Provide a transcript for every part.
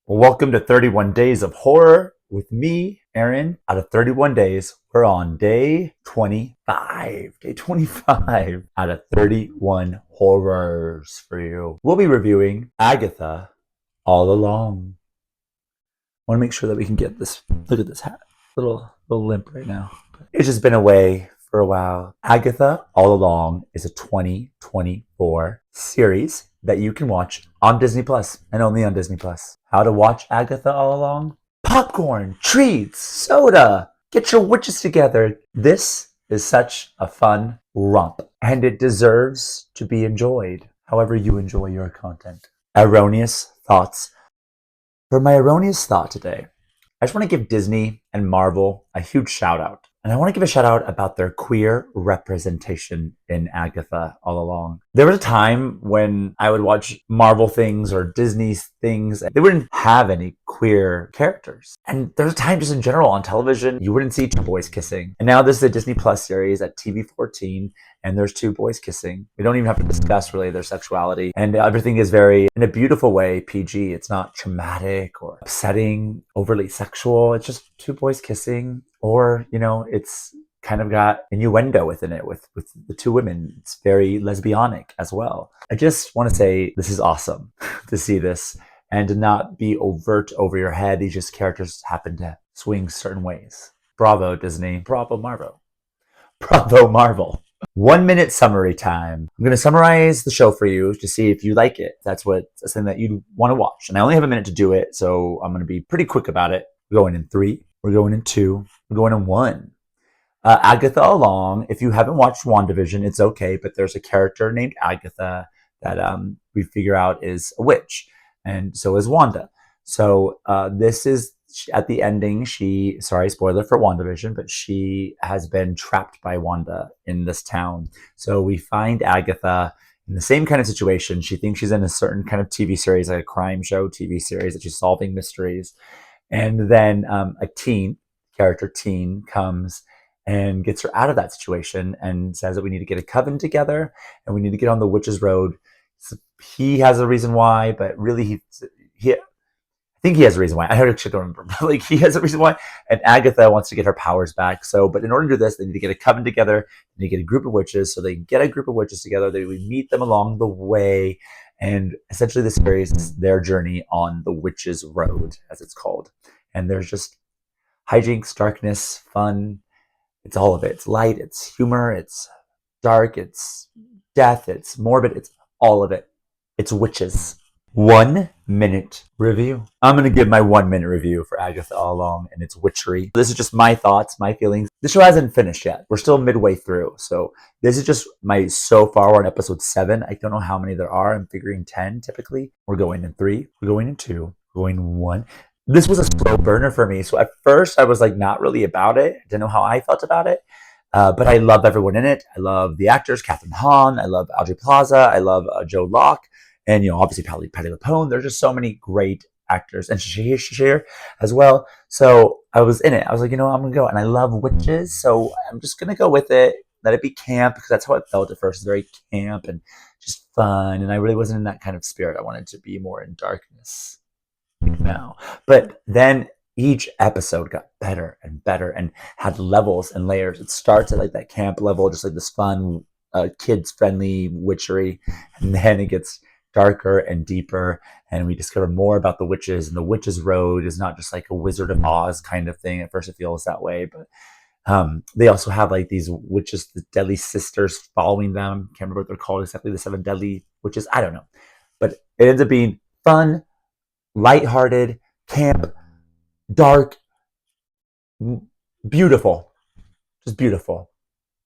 Welcome to 31 Days of Horror with me, Aaron. Out of 31 days, we're on day 25. Day 25 out of 31 horrors for you. We'll be reviewing Agatha All Along. I want to make sure that we can get this. Look at this hat. Little limp right now. It's just been away for a while. Agatha All Along is a 2024 series that you can watch on Disney Plus and only on Disney Plus. How to watch Agatha All Along? Popcorn, treats, soda. Get your witches together. This is such a fun romp, and it deserves to be enjoyed however you enjoy your content. Erroneous thoughts. For my erroneous thought today, I just want to give Disney and Marvel a huge shout out. And I want to give a shout out about their queer representation in Agatha All Along. There was a time when I would watch Marvel things or Disney things, they wouldn't have any queer characters. And there's a time just in general on television, you wouldn't see two boys kissing. And now this is a Disney Plus series at TV 14, and there's two boys kissing. We don't even have to discuss really their sexuality. And everything is very, in a beautiful way, PG. It's not traumatic or upsetting, overly sexual. It's just two boys kissing. Or, it's kind of got innuendo within it with the two women. It's very lesbianic as well. I just want to say this is awesome to see this and to not be overt over your head. These just characters happen to swing certain ways. Bravo, Disney. Bravo, Marvel. Bravo, Marvel. 1 minute summary time. I'm going to summarize the show for you to see if you like it. That's something that you want to watch. And I only have a minute to do it, so I'm going to be pretty quick about it. We're going in 3. We're going in 2. We're going in 1. Agatha Along. If you haven't watched WandaVision, it's okay, but there's a character named Agatha that we figure out is a witch, and so is Wanda. So this is at the ending. Sorry, spoiler for WandaVision, but she has been trapped by Wanda in this town. So we find Agatha in the same kind of situation. She thinks she's in a certain kind of TV series, like a crime show TV series, that she's solving mysteries. And then a character teen, comes and gets her out of that situation and says that we need to get a coven together and we need to get on the witch's road. So he has a reason why, but really I think he has a reason why. I actually don't remember, but he has a reason why. And Agatha wants to get her powers back. But in order to do this, they need to get a coven together. They need to get a group of witches. So they get a group of witches together. We meet them along the way. And essentially this series is their journey on the witch's road, as it's called. And there's just hijinks, darkness, fun. It's all of it. It's light, it's humor, it's dark, it's death, it's morbid, it's all of it. It's witches. 1 minute review. I'm going to give my 1 minute review for Agatha All Along and its witchery. This is just my thoughts, my feelings. The show hasn't finished yet. We're still midway through. So this is just so far we're on episode 7. I don't know how many there are. I'm figuring 10 typically. We're going in 3. We're going in 2. We're going in 1. This was a slow burner for me. So at first I was not really about it. I didn't know how I felt about it. But I love everyone in it. I love the actors, Catherine Hahn. I love Audrey Plaza. I love Joe Locke. And, obviously Patti LuPone. There's just so many great actors. And Shahir as well. So I was in it. I was like, I'm going to go. And I love witches. So I'm just going to go with it. Let it be camp, because that's how it felt at first. It's very camp and just fun. And I really wasn't in that kind of spirit. I wanted to be more in darkness now. But then each episode got better and better and had levels and layers. It starts at that camp level, just this fun, kids-friendly witchery. And then it gets darker and deeper, and we discover more about the witches. And the witch's road is not just like a Wizard of Oz kind of thing. At first it feels that way, but they also have these witches, the deadly sisters, following them. Can't remember what they're called exactly, the 7 deadly witches. I don't know, but it ends up being fun, lighthearted, camp, dark, beautiful, just beautiful,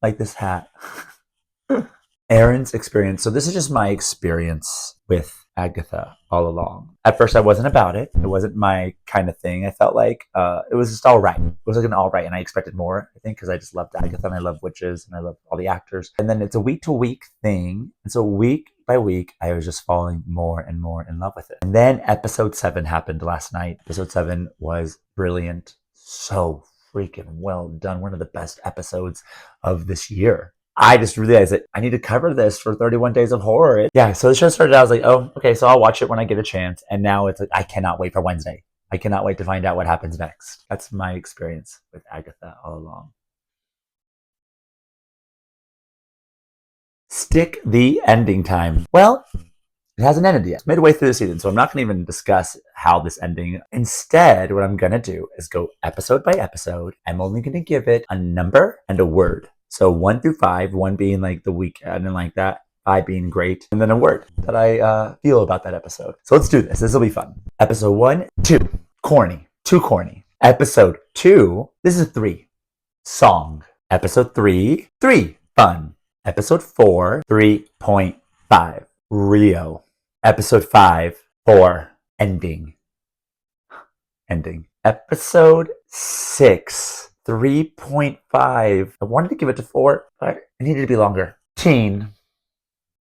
like this hat. Aaron's experience. So this is just my experience with Agatha All Along. At first I wasn't about it. It wasn't my kind of thing. I felt like it was just all right. It was an all right, and I expected more, I think, because I just loved Agatha and I love witches and I love all the actors. And then it's a week-to-week thing. And so week by week, I was just falling more and more in love with it. And then episode 7 happened last night. Episode 7 was brilliant. So freaking well done. One of the best episodes of this year. I just realized that I need to cover this for 31 Days of Horror. Yeah, so the show started out, I was like, oh, okay, so I'll watch it when I get a chance. And now it's like, I cannot wait for Wednesday. I cannot wait to find out what happens next. That's my experience with Agatha all along. Stick the ending time. Well, it hasn't ended yet. It's midway through the season, so I'm not going to even discuss how this ending. Instead, what I'm going to do is go episode by episode. I'm only going to give it a number and a word. So 1 through 5, 1 being like the weekend and like that, 5 being great, and then a word that I feel about that episode. So let's do this. This will be fun. Episode 1, 2, corny. Too corny. Episode 2, this is 3, song. Episode 3, 3, fun. Episode 4, 3.5, Rio. Episode 5, 4, ending. Ending. Episode 6, 3.5. I wanted to give it to 4, but it needed to be longer. Teen.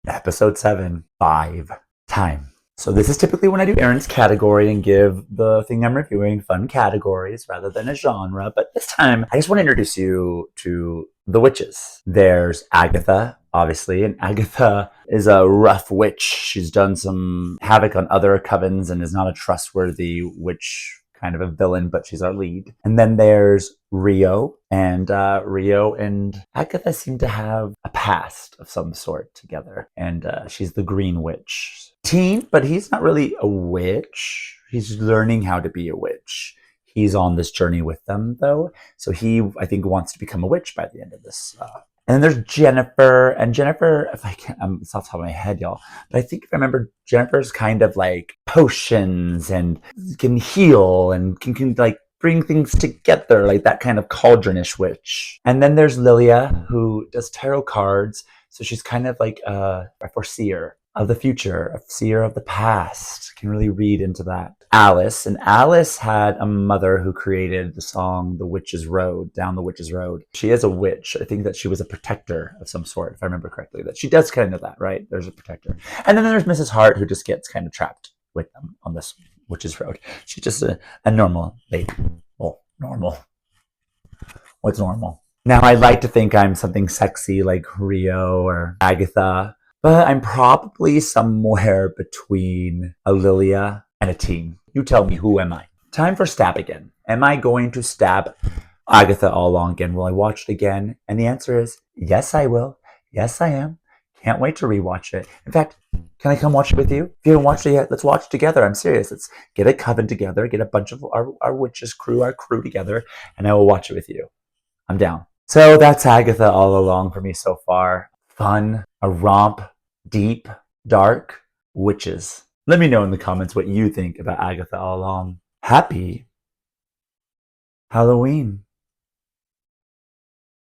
Episode 7, 5, time. So this is typically when I do Erin's category and give the thing I'm reviewing fun categories rather than a genre. But this time, I just want to introduce you to the witches. There's Agatha, obviously, and Agatha is a rough witch. She's done some havoc on other covens and is not a trustworthy witch, kind of a villain, but she's our lead. And then there's Rio, and Rio and Agatha seem to have a past of some sort together, and she's the green witch. Teen, but he's not really a witch. He's learning how to be a witch. He's on this journey with them, though, so he, I think, wants to become a witch by the end of this. And then there's Jennifer, and Jennifer, if I can't, it's off the top of my head, y'all, but I think if I remember, Jennifer's kind of like potions and can heal and can like bring things together, like that kind of cauldronish witch. And then there's Lilia, who does tarot cards, so she's kind of like a foreseer of the future, a seer of the past, can really read into that. Alice, and Alice had a mother who created the song The Witch's Road, Down the Witch's Road. She is a witch. I think that she was a protector of some sort, if I remember correctly. That she does kind of know that, right? There's a protector. And then there's Mrs. Hart, who just gets kind of trapped with them on this Witch's Road. She's just a normal lady. Well, normal. What's normal? Now, I'd like to think I'm something sexy like Rio or Agatha, but I'm probably somewhere between a Lilia and a teen. You tell me, who am I? Time for stab again. Am I going to stab Agatha all along again? Will I watch it again? And the answer is yes, I will. Yes, I am. Can't wait to rewatch it. In fact, can I come watch it with you? If you haven't watched it yet, let's watch it together. I'm serious. Let's get a coven together, get a bunch of our witches crew, our crew together, and I will watch it with you. I'm down. So that's Agatha all along for me so far. Fun, a romp, deep, dark, witches. Let me know in the comments what you think about Agatha all along. Happy Halloween.